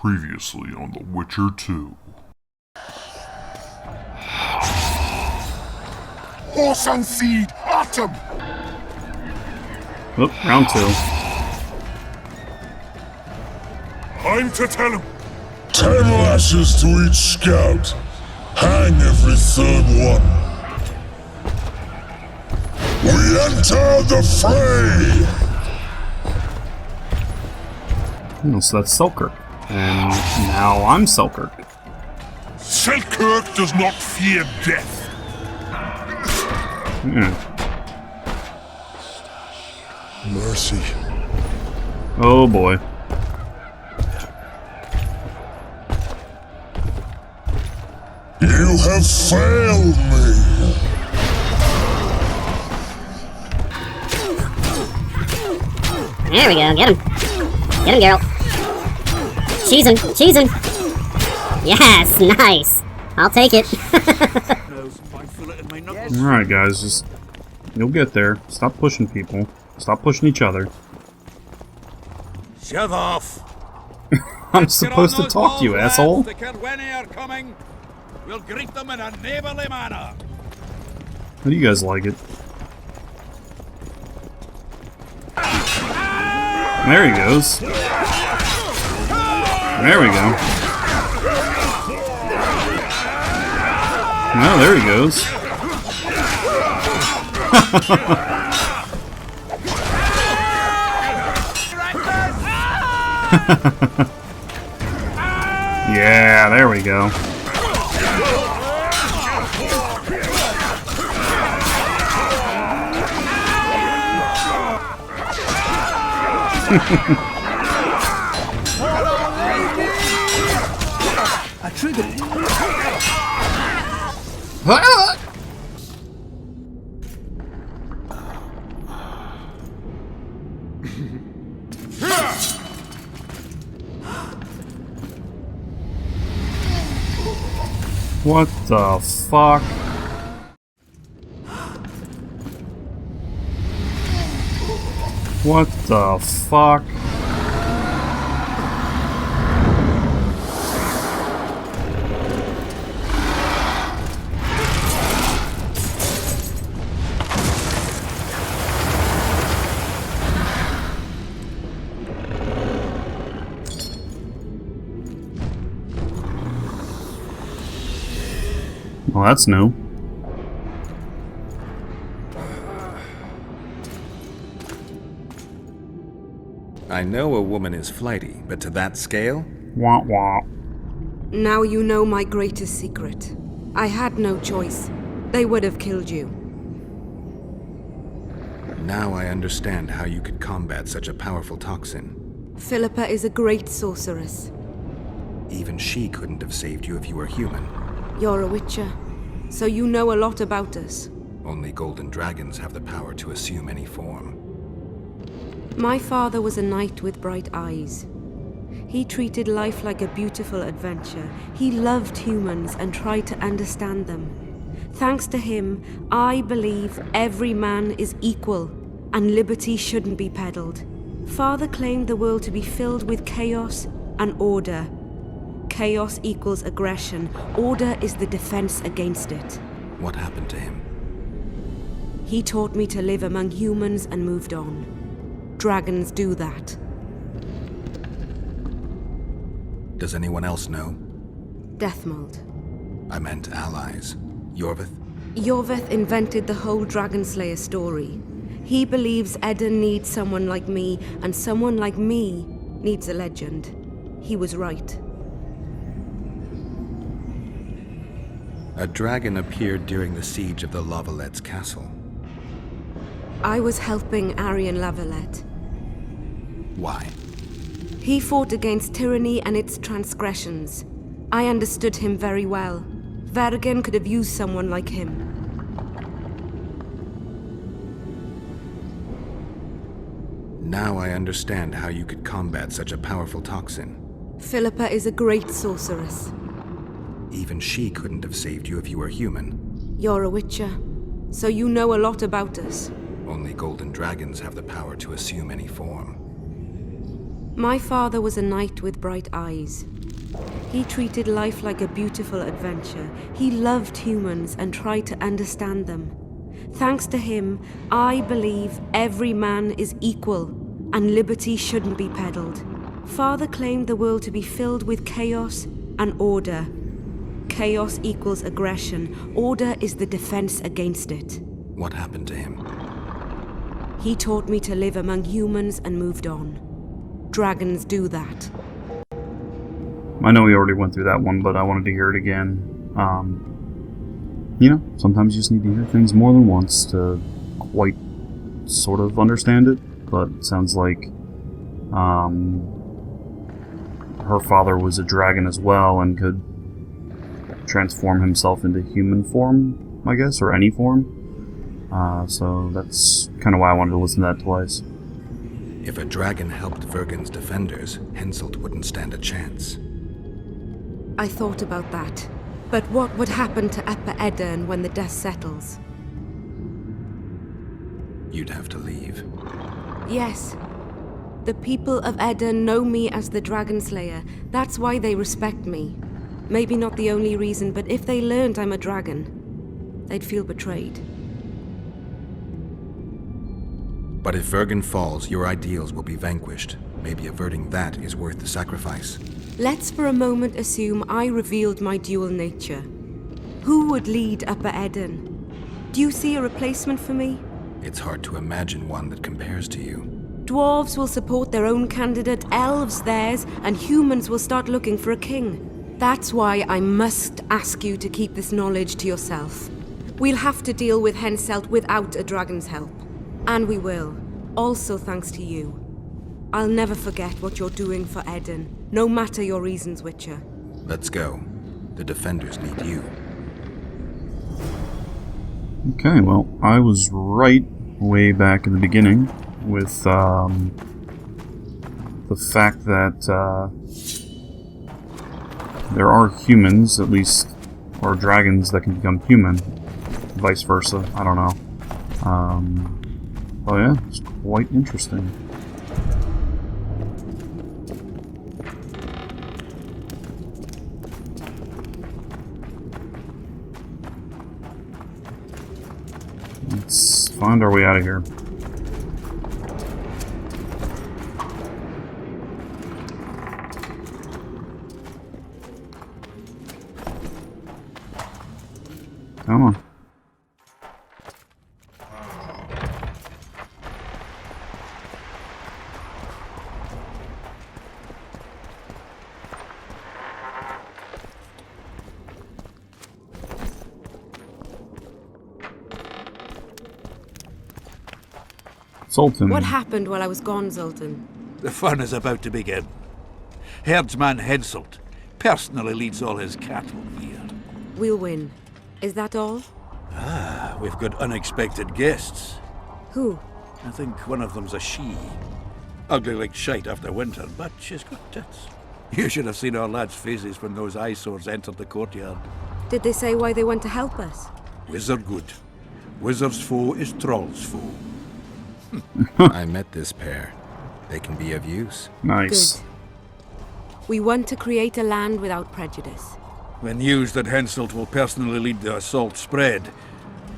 Previously on The Witcher 2. Horse and seed, autumn! Oh, round 2. Time to tell him! 10 lashes to each scout. Hang every third one. We enter the fray! Oh, so that's Selkirk. And now I'm Selkirk. Selkirk does not fear death. Mercy. Oh boy. You have failed me. There we go, get him. Get him, Geralt. Cheese him, cheese him. Yes, nice. I'll take it. Alright guys, just... You'll get there. Stop pushing people. Stop pushing each other. Shove off! I'm supposed to talk to you, asshole. The Kerweni are coming. We'll greet them in a neighborly manner. How do you guys like it? There he goes. There we go. No, there he goes. Yeah, there we go. I triggered it. What the fuck? What the fuck? Well, that's new. I know a woman is flighty, but to that scale? Wah wah. Now you know my greatest secret. I had no choice. They would have killed you. Now I understand how you could combat such a powerful toxin. Philippa is a great sorceress. Even she couldn't have saved you if you were human. You're a witcher, so you know a lot about us. Only golden dragons have the power to assume any form. My father was a knight with bright eyes. He treated life like a beautiful adventure. He loved humans and tried to understand them. Thanks to him, I believe every man is equal and liberty shouldn't be peddled. Father claimed the world to be filled with chaos and order. Chaos equals aggression. Order is the defense against it. What happened to him? He taught me to live among humans and moved on. Dragons do that. Does anyone else know? Deathmold. I meant allies. Yorvith? Yorvith invented the whole Dragon Slayer story. He believes Eden needs someone like me, and someone like me needs a legend. He was right. A dragon appeared during the siege of the Lavalette's castle. I was helping Aryan Lavalette. Why? He fought against tyranny and its transgressions. I understood him very well. Vergen could have used someone like him. Now I understand how you could combat such a powerful toxin. Philippa is a great sorceress. Even she couldn't have saved you if you were human. You're a witcher, so you know a lot about us. Only golden dragons have the power to assume any form. My father was a knight with bright eyes. He treated life like a beautiful adventure. He loved humans and tried to understand them. Thanks to him, I believe every man is equal and liberty shouldn't be peddled. Father claimed the world to be filled with chaos and order. Chaos equals aggression. Order is the defense against it. What happened to him? He taught me to live among humans and moved on. Dragons do that. I know we already went through that one, but I wanted to hear it again. Sometimes you just need to hear things more than once to quite sort of understand it, but it sounds like her father was a dragon as well and could transform himself into human form, I guess, or any form. So that's kind of why I wanted to listen to that twice. If a dragon helped Vergen's defenders, Henselt wouldn't stand a chance. I thought about that. But what would happen to Upper Edirn when the dust settles? You'd have to leave. Yes. The people of Edirn know me as the Dragon Slayer. That's why they respect me. Maybe not the only reason, but if they learned I'm a dragon, they'd feel betrayed. But if Vergen falls, your ideals will be vanquished. Maybe averting that is worth the sacrifice. Let's for a moment assume I revealed my dual nature. Who would lead Upper Edirn? Do you see a replacement for me? It's hard to imagine one that compares to you. Dwarves will support their own candidate, elves theirs, and humans will start looking for a king. That's why I must ask you to keep this knowledge to yourself. We'll have to deal with Henselt without a dragon's help. And we will. Also thanks to you. I'll never forget what you're doing for Edirn, no matter your reasons, Witcher. Let's go. The defenders need you. Okay, well, I was right way back in the beginning with the fact that there are humans, at least, or dragons that can become human. Vice versa, I don't know. Oh yeah, it's quite interesting. Let's find our way out of here. Come on. Zoltan. What happened while I was gone, Zoltan? The fun is about to begin. Herdsman Henselt personally leads all his cattle here. We'll win. Is that all? We've got unexpected guests. Who? I think one of them's a she. Ugly like shite after winter, but she's got tits. You should have seen our lads' faces when those eyesores entered the courtyard. Did they say why they went to help us? Wizard good. Wizard's foe is troll's foe. I met this pair. They can be of use. Nice. Good. We want to create a land without prejudice. When news that Henselt will personally lead the assault spread,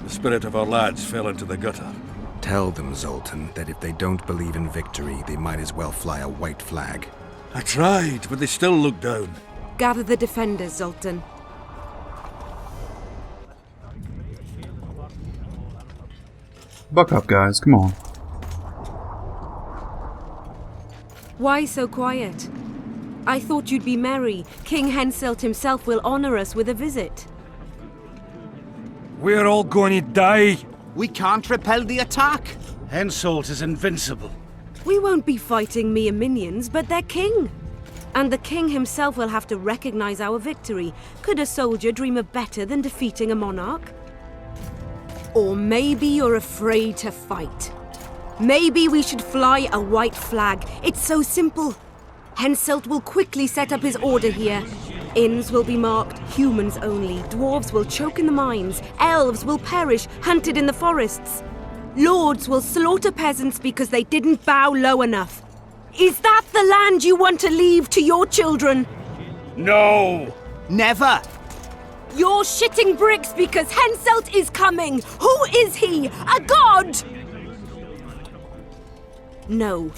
the spirit of our lads fell into the gutter. Tell them, Zoltan, that if they don't believe in victory, they might as well fly a white flag. I tried, but they still looked down. Gather the defenders, Zoltan. Buck up, guys. Come on. Why so quiet? I thought you'd be merry. King Henselt himself will honor us with a visit. We're all going to die. We can't repel the attack. Henselt is invincible. We won't be fighting mere minions, but their king. And the king himself will have to recognize our victory. Could a soldier dream of better than defeating a monarch? Or maybe you're afraid to fight. Maybe we should fly a white flag. It's so simple. Henselt will quickly set up his order here. Inns will be marked humans only. Dwarves will choke in the mines. Elves will perish, hunted in the forests. Lords will slaughter peasants because they didn't bow low enough. Is that the land you want to leave to your children? No! Never! You're shitting bricks because Henselt is coming! Who is he? A god? No.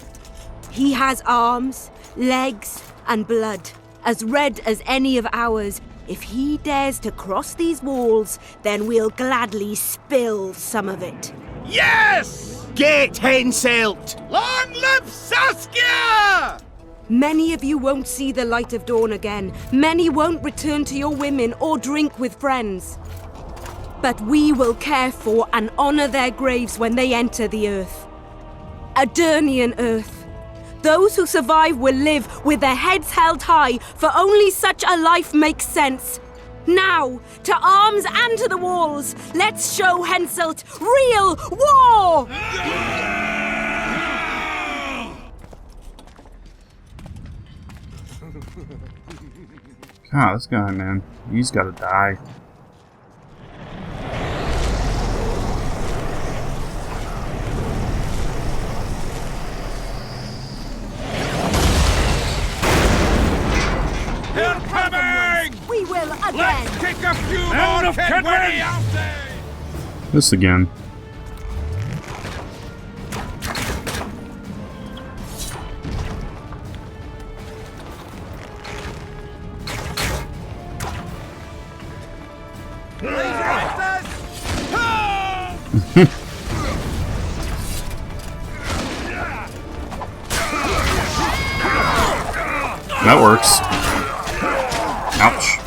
He has arms, legs, and blood, as red as any of ours. If he dares to cross these walls, then we'll gladly spill some of it. Yes! Get Henselt! Long live Saskia! Many of you won't see the light of dawn again. Many won't return to your women or drink with friends. But we will care for and honor their graves when they enter the earth. Adernian earth. Those who survive will live with their heads held high, for only such a life makes sense. Now, to arms and to the walls, let's show Henselt real war! God, this guy, man, he's gotta die. They're coming! We will again! Let's kick a few more Kedwari out there! This again. That works. Ouch.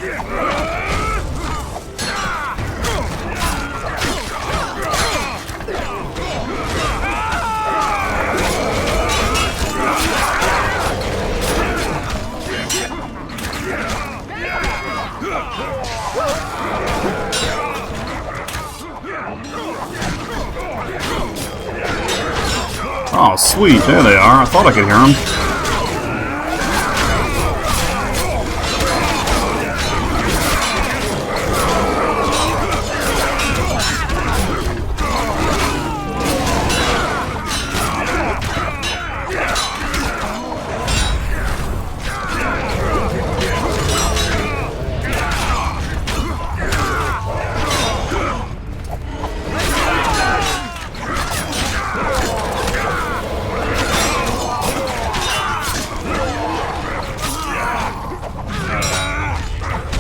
Oh, sweet. There they are. I thought I could hear them.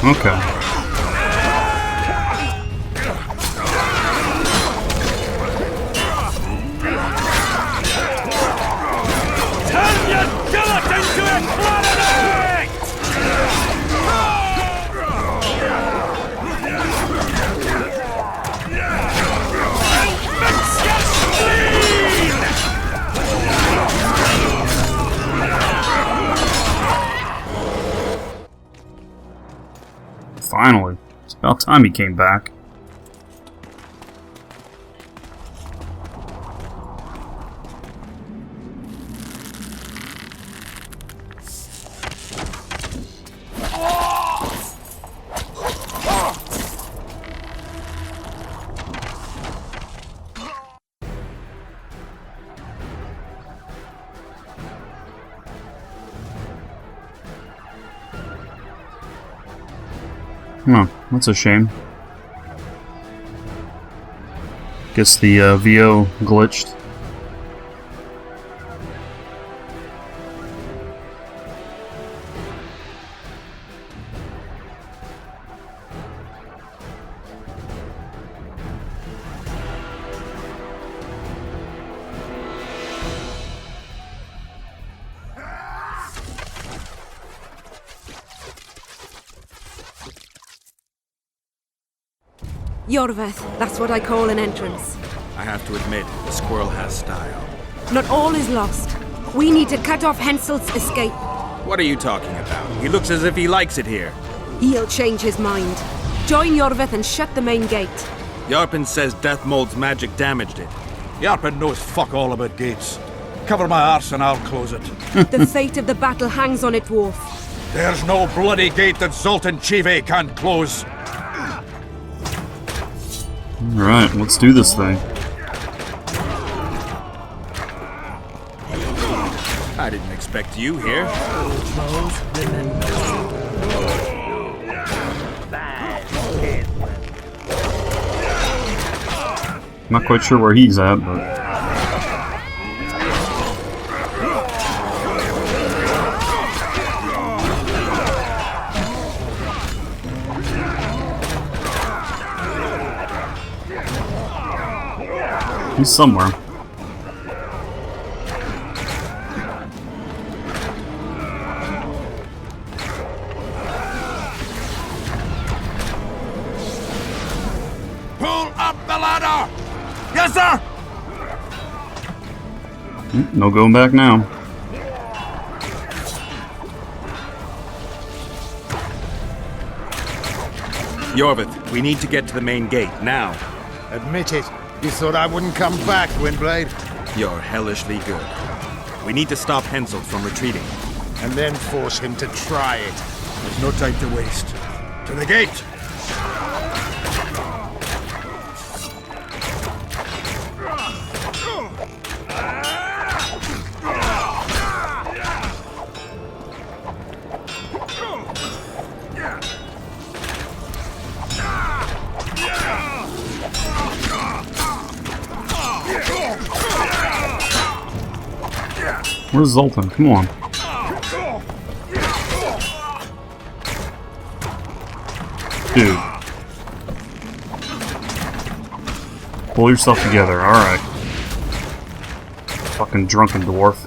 Okay. Finally. It's about time he came back. Oh, that's a shame. Guess the VO glitched. Yorveth, that's what I call an entrance. I have to admit, the squirrel has style. Not all is lost. We need to cut off Henselt's escape. What are you talking about? He looks as if he likes it here. He'll change his mind. Join Yorveth and shut the main gate. Yarpen says Deathmold's magic damaged it. Yarpen knows fuck all about gates. Cover my arse and I'll close it. The fate of the battle hangs on it, dwarf. There's no bloody gate that Zoltan Chive can't close. Alright, let's do this thing. I didn't expect expect you here. Not quite sure where he's at, but... he's somewhere. Pull up the ladder! Yes, sir! No going back now. Yorvith, we need to get to the main gate, now. Admit it. You thought I wouldn't come back, Windblade? You're hellishly good. We need to stop Henselt from retreating. And then force him to try it. There's no time to waste. To the gate! Where's Zoltan? Come on. Dude. Pull yourself together, alright. Fucking drunken dwarf.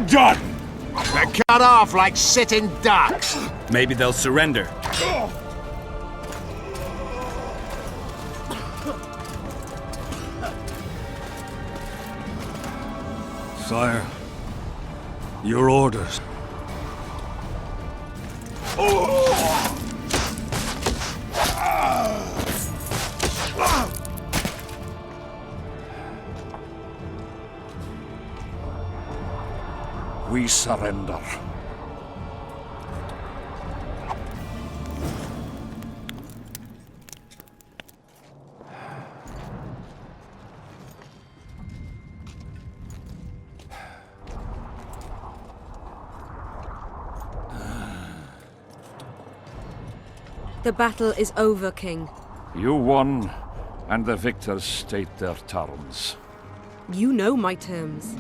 Done! They're cut off like sitting ducks. Maybe they'll surrender. Sire, your orders. We surrender. The battle is over, King. You won, and the victors state their terms. You know my terms.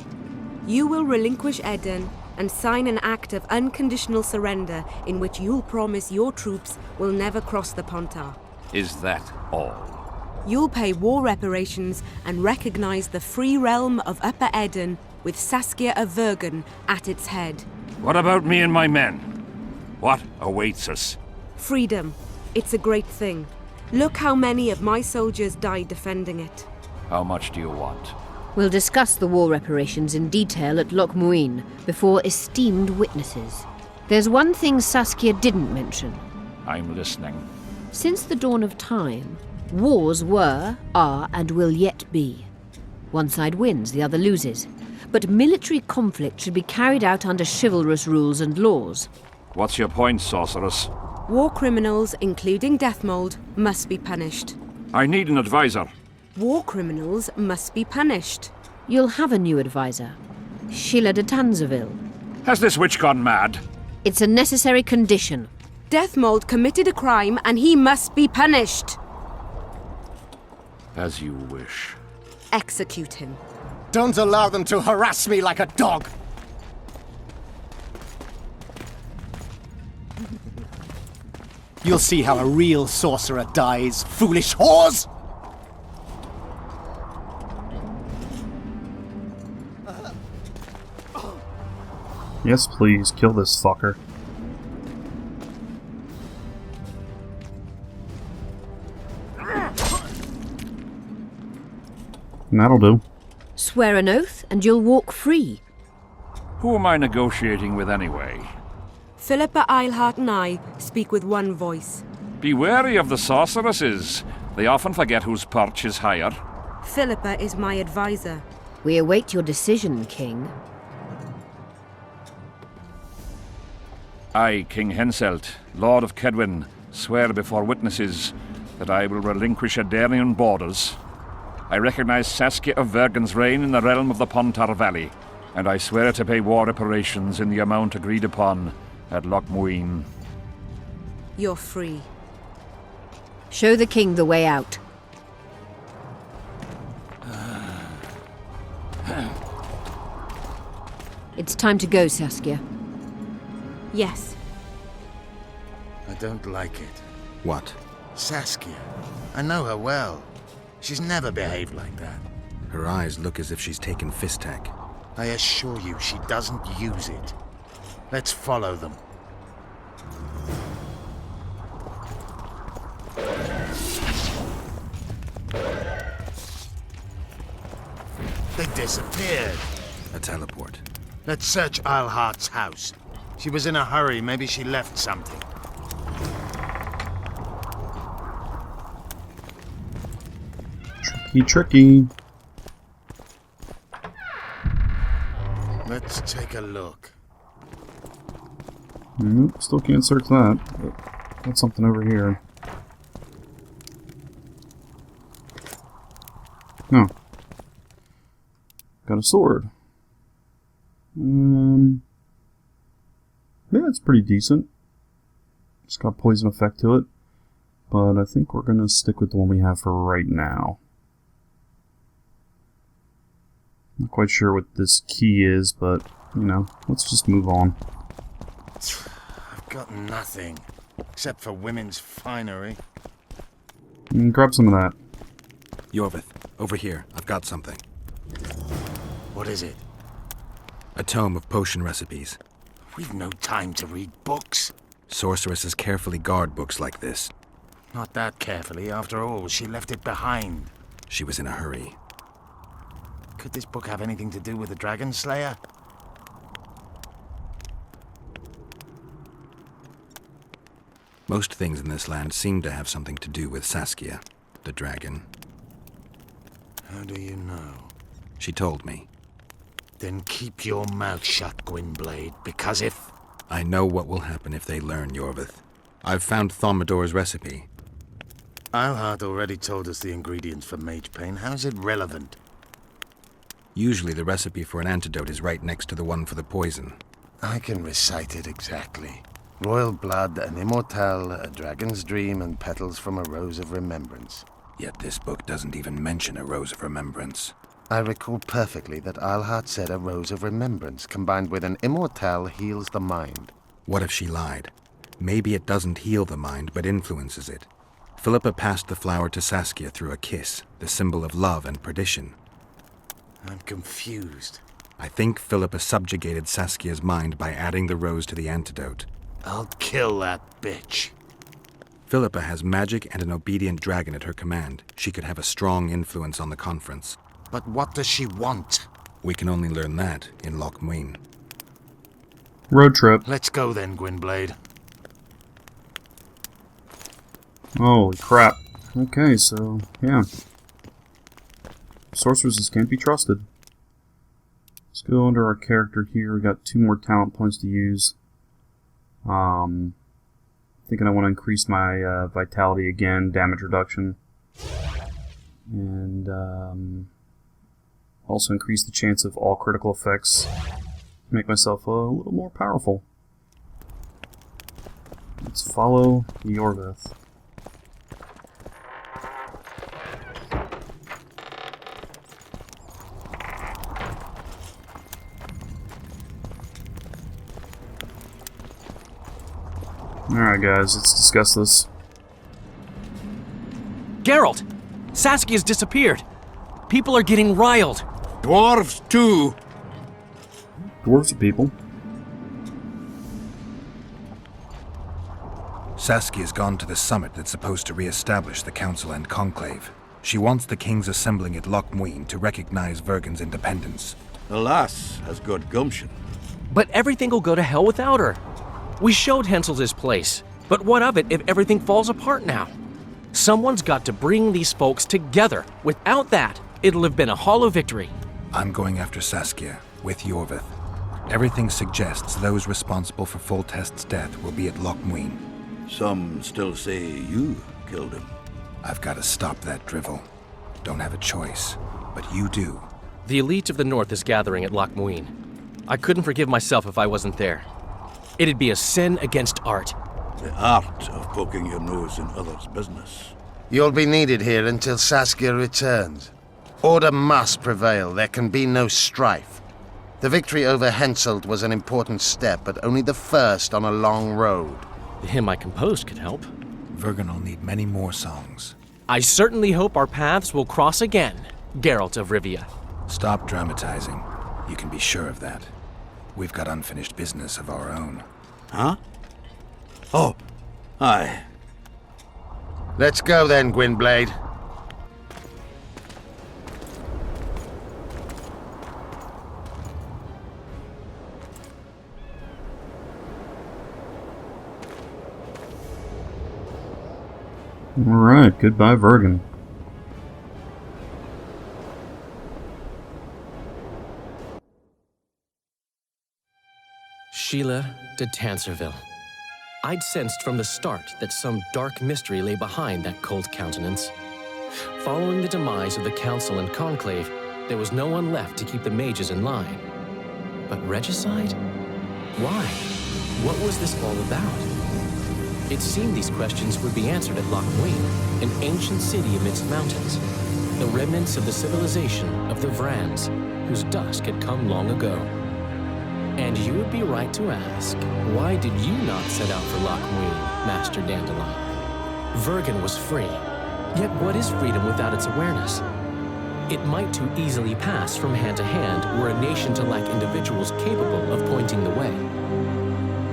You will relinquish Eden and sign an act of unconditional surrender in which you'll promise your troops will never cross the Pontar. Is that all? You'll pay war reparations and recognize the free realm of Upper Eden with Saskia of Vergen at its head. What about me and my men? What awaits us? Freedom. It's a great thing. Look how many of my soldiers died defending it. How much do you want? We'll discuss the war reparations in detail at Loch Muin before esteemed witnesses. There's one thing Saskia didn't mention. I'm listening. Since the dawn of time, wars were, are, and will yet be. One side wins, the other loses. But military conflict should be carried out under chivalrous rules and laws. What's your point, sorceress? War criminals, including Deathmold, must be punished. I need an advisor. War criminals must be punished. You'll have a new advisor. Sheila de Tanzeville. Has this witch gone mad? It's a necessary condition. Deathmold committed a crime and he must be punished. As you wish. Execute him. Don't allow them to harass me like a dog. You'll see how a real sorcerer dies, foolish whores! Yes, please, kill this fucker. And that'll do. Swear an oath and you'll walk free. Who am I negotiating with anyway? Philippa Eilhart and I speak with one voice. Be wary of the sorceresses. They often forget whose perch is higher. Philippa is my advisor. We await your decision, King. I, King Henselt, Lord of Kedwin, swear before witnesses that I will relinquish Adarian borders. I recognize Saskia of Vergen's reign in the realm of the Pontar Valley, and I swear to pay war reparations in the amount agreed upon at Loch Muin. You're free. Show the king the way out. It's time to go, Saskia. Yes. I don't like it. What? Saskia. I know her well. She's never behaved like that. Her eyes look as if she's taken Fistek. I assure you, she doesn't use it. Let's follow them. They disappeared. A teleport. Let's search Eilhart's house. She was in a hurry. Maybe she left something. Tricky. Let's take a look. Nope, still can't search that. But got something over here. No. Got a sword. Yeah, it's pretty decent. It's got poison effect to it. But I think we're gonna stick with the one we have for right now. Not quite sure what this key is, but, you know, let's just move on. I've got nothing. Except for women's finery. Grab some of that. Yorvith, over here. I've got something. What is it? A tome of potion recipes. We've no time to read books. Sorceresses carefully guard books like this. Not that carefully. After all, she left it behind. She was in a hurry. Could this book have anything to do with the Dragon Slayer? Most things in this land seem to have something to do with Saskia, the dragon. How do you know? She told me. Then keep your mouth shut, Gwynblade, because if... I know what will happen if they learn, Yorvith. I've found Thaumadour's recipe. Eilhart already told us the ingredients for mage pain. How's it relevant? Usually the recipe for an antidote is right next to the one for the poison. I can recite it exactly. Royal blood, an immortal, a dragon's dream, and petals from a rose of remembrance. Yet this book doesn't even mention a rose of remembrance. I recall perfectly that Eilhart said a rose of remembrance combined with an immortal heals the mind. What if she lied? Maybe it doesn't heal the mind, but influences it. Philippa passed the flower to Saskia through a kiss, the symbol of love and perdition. I'm confused. I think Philippa subjugated Saskia's mind by adding the rose to the antidote. I'll kill that bitch. Philippa has magic and an obedient dragon at her command. She could have a strong influence on the conference. But what does she want? We can only learn that in Loch Muin. Road trip. Let's go then, Gwynblade. Holy crap. Okay, so, yeah. Sorceresses can't be trusted. Let's go under our character here. We got 2 more talent points to use. Thinking I want to increase my vitality again, damage reduction. And also increase the chance of all critical effects. Make myself a little more powerful. Let's follow Yorvith. Alright guys, let's discuss this. Geralt! Saskia's disappeared! People are getting riled! Dwarves, too! Dwarves are people. Saskia's gone to the summit that's supposed to re-establish the Council and Conclave. She wants the kings assembling at Loch Muin to recognize Vergen's independence. The lass has good gumption. But everything will go to hell without her. We showed Hensel this place, but what of it if everything falls apart now? Someone's got to bring these folks together. Without that, it'll have been a hollow victory. I'm going after Saskia, with Yorvith. Everything suggests those responsible for Foltest's death will be at Loch Muin. Some still say you killed him. I've got to stop that drivel. Don't have a choice, but you do. The elite of the North is gathering at Loch Muin. I couldn't forgive myself if I wasn't there. It'd be a sin against art. The art of poking your nose in others' business. You'll be needed here until Saskia returns. Order must prevail. There can be no strife. The victory over Henselt was an important step, but only the first on a long road. The hymn I composed could help. Vergen will need many more songs. I certainly hope our paths will cross again, Geralt of Rivia. Stop dramatizing. You can be sure of that. We've got unfinished business of our own. Huh? Oh, aye. Let's go then, Gwynblade. Alright, goodbye, Vergen. Sheila de Tanserville. I'd sensed from the start that some dark mystery lay behind that cold countenance. Following the demise of the Council and Conclave, there was no one left to keep the mages in line. But regicide? Why? What was this all about? It seemed these questions would be answered at Loch Muin, an ancient city amidst mountains, the remnants of the civilization of the Vrans, whose dusk had come long ago. And you would be right to ask, why did you not set out for Loch Muin, Master Dandelion? Vergen was free. Yet what is freedom without its awareness? It might too easily pass from hand to hand were a nation to lack individuals capable of pointing the way.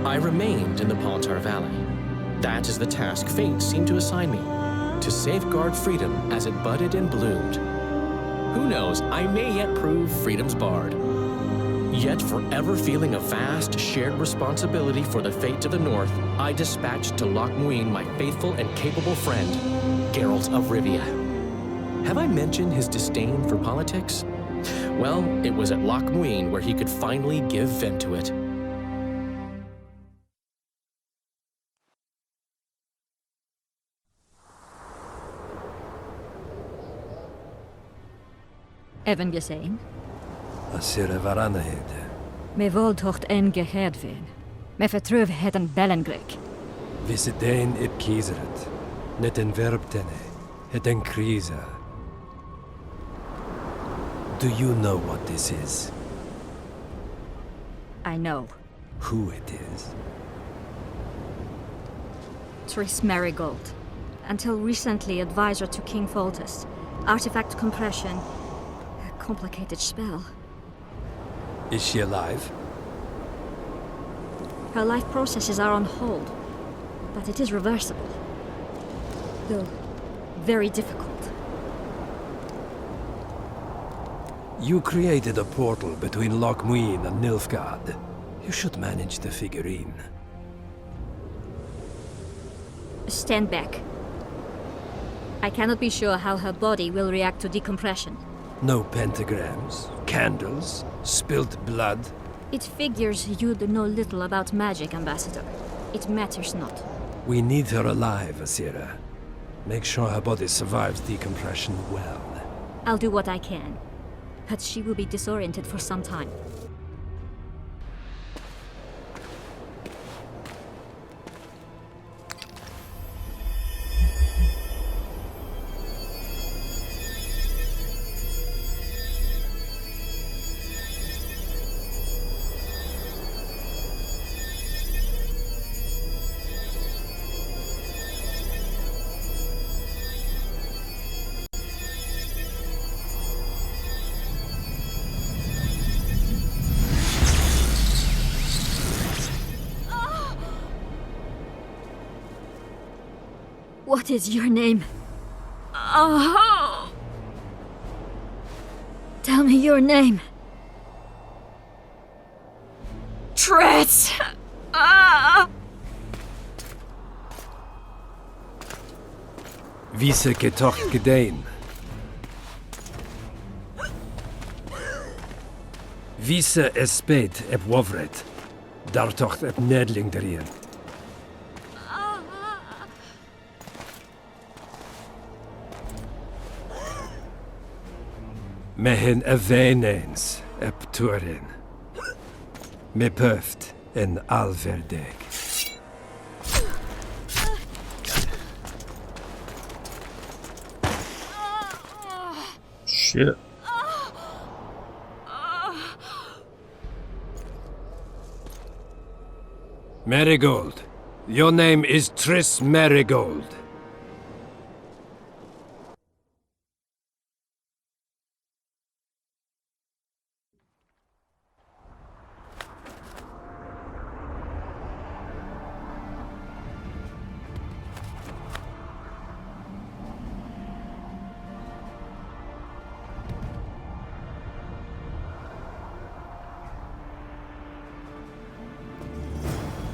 I remained in the Pontar Valley. That is the task fate seemed to assign me, to safeguard freedom as it budded and bloomed. Who knows, I may yet prove freedom's bard. Yet forever feeling a vast shared responsibility for the fate of the North, I dispatched to Loch Muin my faithful and capable friend, Geralt of Rivia. Have I mentioned his disdain for politics? Well, it was at Loch Muin where he could finally give vent to it. Even gesehen? Asira varanahede. Me voltocht en geherdveen. Me vertruv het een bellengrek. Visitein ip kiezeret. Net en verbtene. Het en kriza. Do you know what this is? I know. Who it is? Triss Marigold. Until recently advisor to King Foltest. Artifact compression. A complicated spell. Is she alive? Her life processes are on hold. But it is reversible. Though very difficult. You created a portal between Loch Muin and Nilfgaard. You should manage the figurine. Stand back. I cannot be sure how her body will react to decompression. No pentagrams, candles, spilt blood. It figures you know little about magic, Ambassador. It matters not. We need her alive, Asira. Make sure her body survives decompression well. I'll do what I can. But she will be disoriented for some time. What is your name? Oh! Tell me your name. Triss! Vise getocht gedein. Vise espeit ep wovret. Dartocht ep nedling derien. Mehen eveneens ep turin. Me pöft en alverdeg. Shit. Marigold. Your name is Triss Marigold.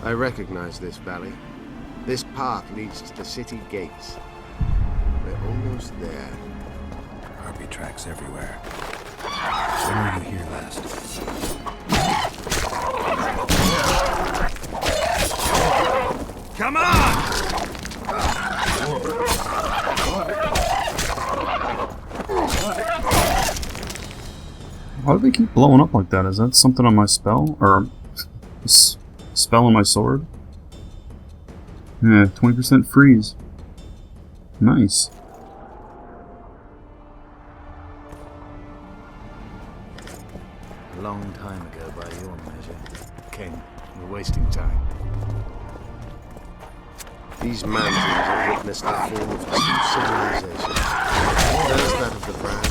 I recognize this valley. This path leads to the city gates. We're almost there. Harpy tracks everywhere. When were you here last? Come on! Why do they keep blowing up like that? Is that something on my spell? Or spell on my sword? Yeah, 20% freeze. Nice. A long time ago by your measure. King, we're wasting time. These mountains have witnessed the fall of two civilizations. First that of the Brand.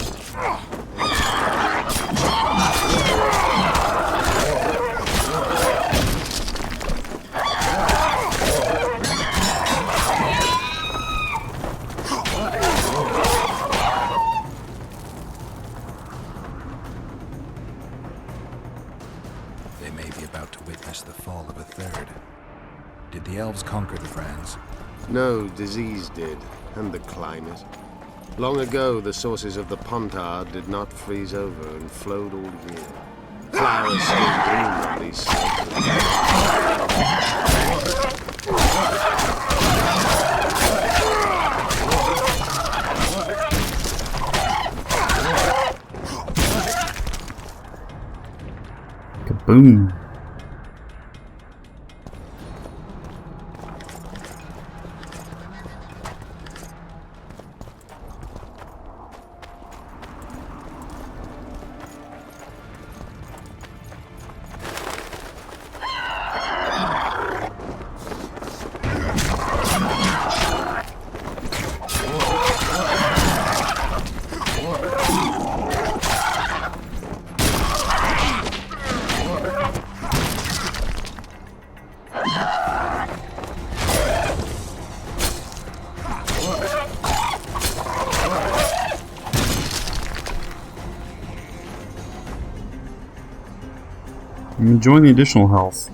They may be about to witness the fall of a third. Did the elves conquer the Brands? No, disease did, and the climate. Long ago, the sources of the Pontar did not freeze over and flowed all year. Flowers still bloom on these Kaboom. I'm enjoying the additional health.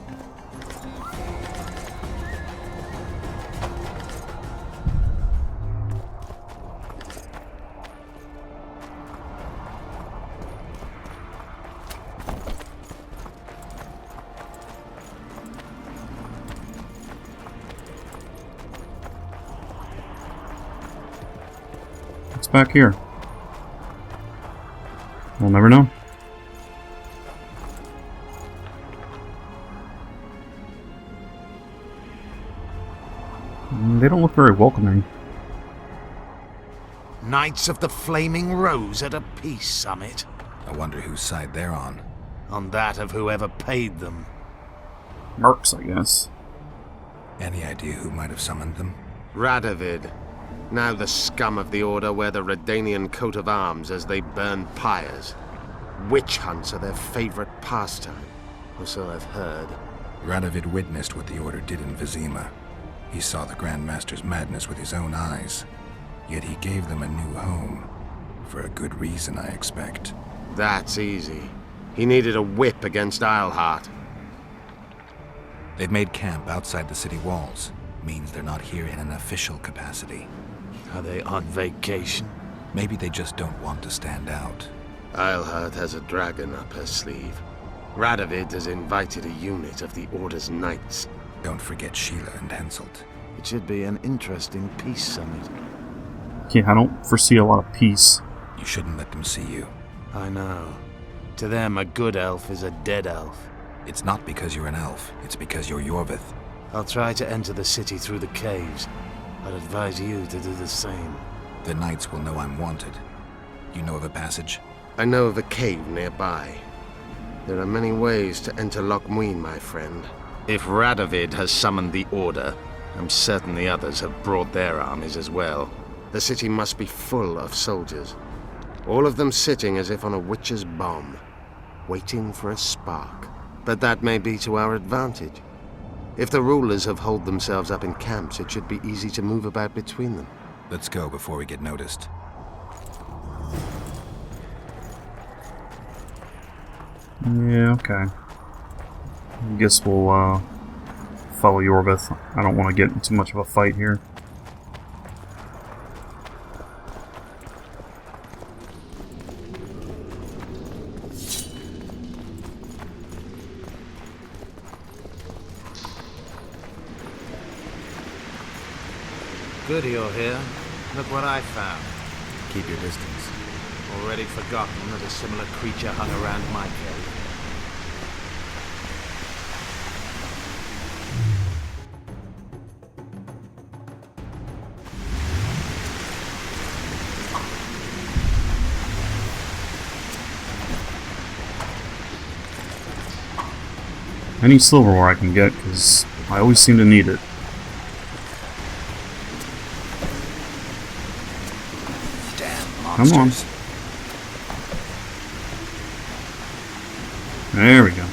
What's back here? We'll never know. They don't look very welcoming. Knights of the Flaming Rose at a peace summit. I wonder whose side they're on. On that of whoever paid them. Mercs, I guess. Any idea who might have summoned them? Radovid. Now the scum of the Order wear the Redanian coat of arms as they burn pyres. Witch hunts are their favorite pastime, or so I've heard. Radovid witnessed what the Order did in Vizima. He saw the Grand Master's madness with his own eyes. Yet he gave them a new home. For a good reason, I expect. That's easy. He needed a whip against Isleheart. They've made camp outside the city walls. Means they're not here in an official capacity. Are they on vacation? Maybe they just don't want to stand out. Isleheart has a dragon up her sleeve. Radovid has invited a unit of the Order's knights. Don't forget Sheila and Henselt. It should be an interesting peace summit. Yeah, I don't foresee a lot of peace. You shouldn't let them see you. I know. To them, a good elf is a dead elf. It's not because you're an elf. It's because you're Yorvith. I'll try to enter the city through the caves. I'd advise you to do the same. The knights will know I'm wanted. You know of a passage? I know of a cave nearby. There are many ways to enter Loch Muin, my friend. If Radovid has summoned the Order, I'm certain the others have brought their armies as well. The city must be full of soldiers. All of them sitting as if on a witch's bomb, waiting for a spark. But that may be to our advantage. If the rulers have holed themselves up in camps, it should be easy to move about between them. Let's go before we get noticed. Yeah, okay. I guess we'll follow Yorvith. I don't want to get in too much of a fight here. Good you're here. Look what I found. Keep your distance. Already forgotten that a similar creature hung around my cave. Any silverware I can get, because I always seem to need it. Come on. There we go.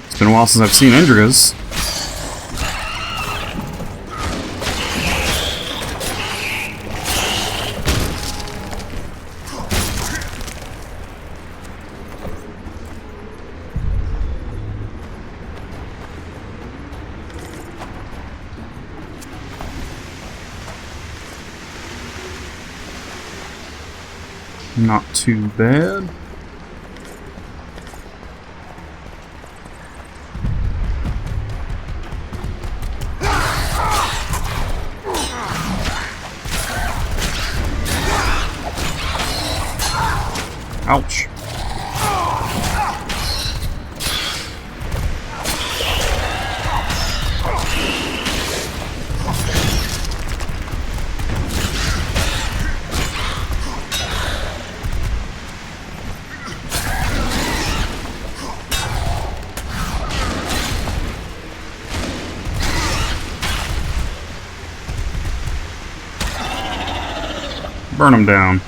It's been a while since I've seen Endrigas. Not too bad. Ouch. Burn them down.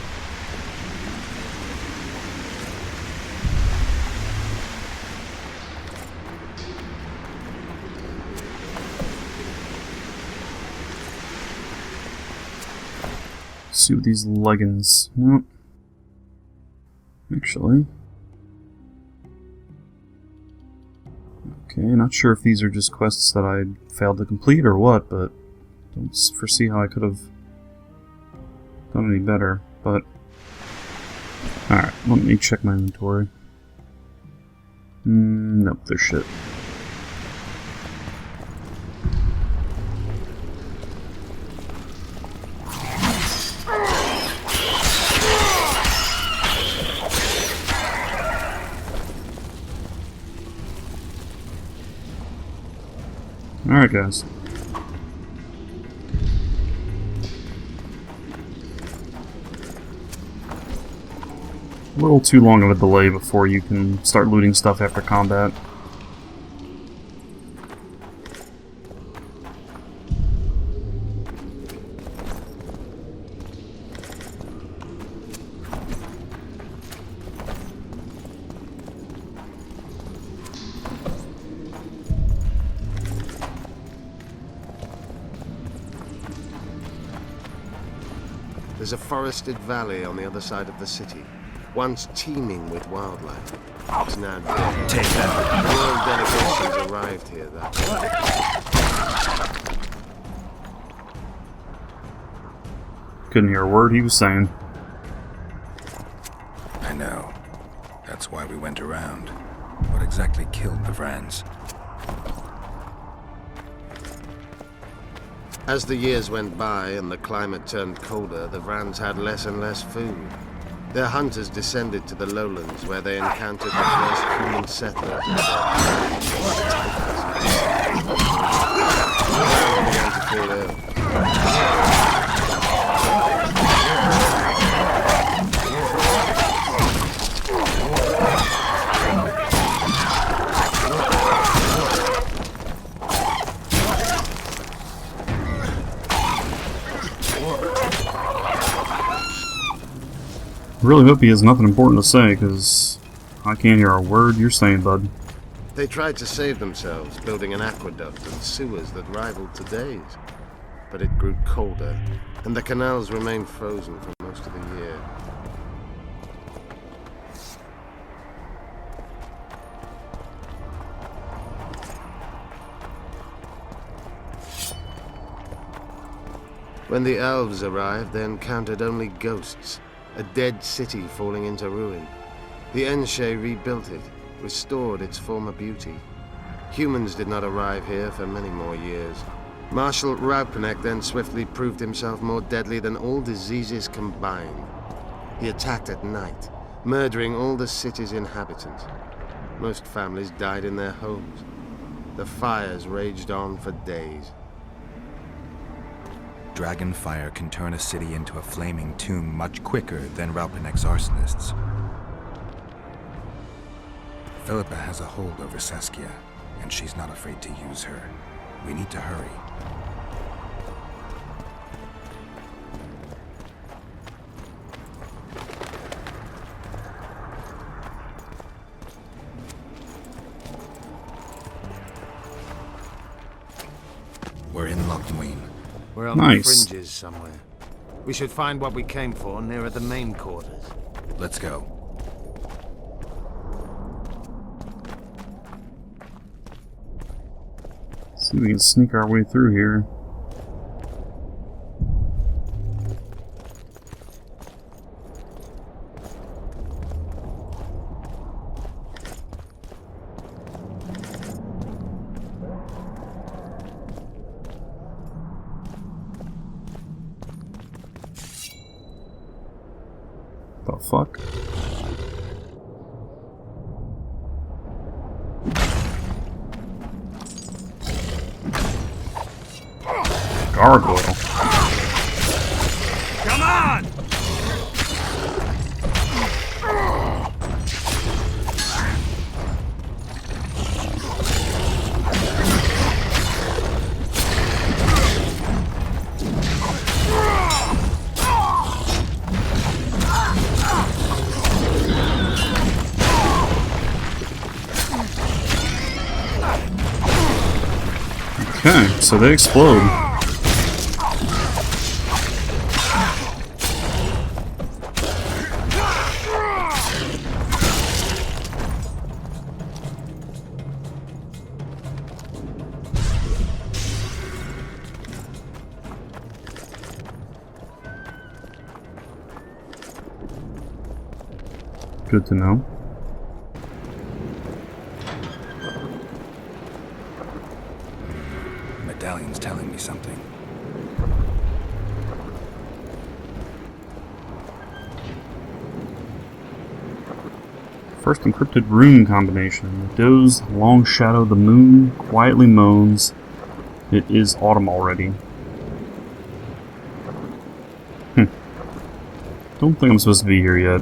See what these leggings. Nope. Actually. Okay, not sure if these are just quests that I failed to complete or what, but don't foresee how I could have done any better, but alright, let me check my inventory. Nope, they're shit. Alright, guys. A little too long of a delay before you can start looting stuff after combat. There's a forested valley on the other side of the city, once teeming with wildlife. It's now dead. World delegations arrived here that way. Couldn't hear a word he was saying. I know. That's why we went around. What exactly killed the Vrans? As the years went by and the climate turned colder, the Vrans had less and less food. Their hunters descended to the lowlands where they encountered the first human settlers. They began to fall ill. I really hope he has nothing important to say, because I can't hear a word you're saying, bud. They tried to save themselves, building an aqueduct and sewers that rivaled today's. But it grew colder, and the canals remained frozen for most of the year. When the elves arrived, they encountered only ghosts, a dead city falling into ruin. The Enshe rebuilt it, restored its former beauty. Humans did not arrive here for many more years. Marshal Raupenek then swiftly proved himself more deadly than all diseases combined. He attacked at night, murdering all the city's inhabitants. Most families died in their homes. The fires raged on for days. Dragon fire can turn a city into a flaming tomb much quicker than Raupenek's arsonists. Philippa has a hold over Saskia, and she's not afraid to use her. We need to hurry. We're in Lochmuin. We're on the fringes somewhere. We should find what we came for nearer the main quarters. Let's go. See if we can sneak our way through here. The fuck? Gargoyle. Come on! Okay, so they explode. Good to know. Medallion's telling me something. First encrypted rune combination. The doe's long shadow, the moon quietly moans. It is autumn already. Don't think I'm supposed to be here yet.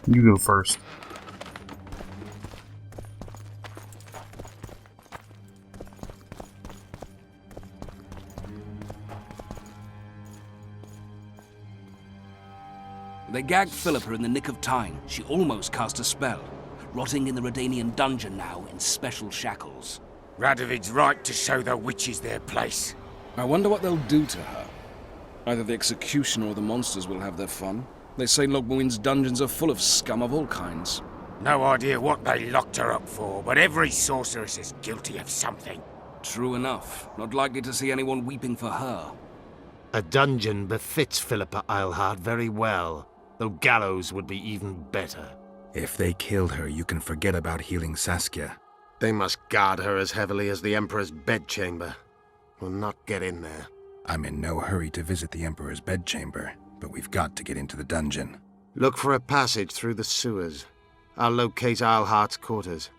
You go first. They gagged Philippa in the nick of time. She almost cast a spell. Rotting in the Redanian dungeon now in special shackles. Radovid's right to show the witches their place. I wonder what they'll do to her. Either the executioner or the monsters will have their fun. They say Logmuin's dungeons are full of scum of all kinds. No idea what they locked her up for, but every sorceress is guilty of something. True enough. Not likely to see anyone weeping for her. A dungeon befits Philippa Eilhart very well, though gallows would be even better. If they killed her, you can forget about healing Saskia. They must guard her as heavily as the Emperor's bedchamber. We'll not get in there. I'm in no hurry to visit the Emperor's bedchamber, but we've got to get into the dungeon. Look for a passage through the sewers. I'll locate Eilhart's quarters.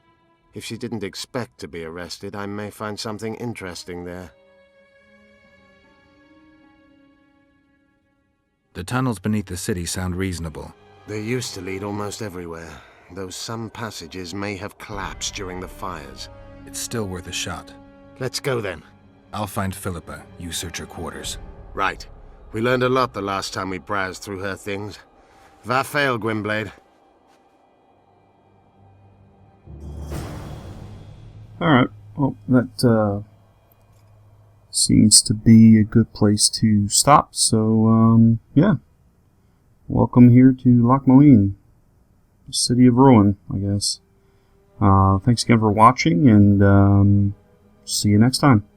If she didn't expect to be arrested, I may find something interesting there. The tunnels beneath the city sound reasonable. They used to lead almost everywhere, though some passages may have collapsed during the fires. It's still worth a shot. Let's go then. I'll find Philippa. You search her quarters. Right. We learned a lot the last time we browsed through her things. Va fail, Gwynblade. Alright, well, that seems to be a good place to stop, so, yeah. Welcome here to Lochmoine, City of Ruin, I guess. Thanks again for watching, and see you next time.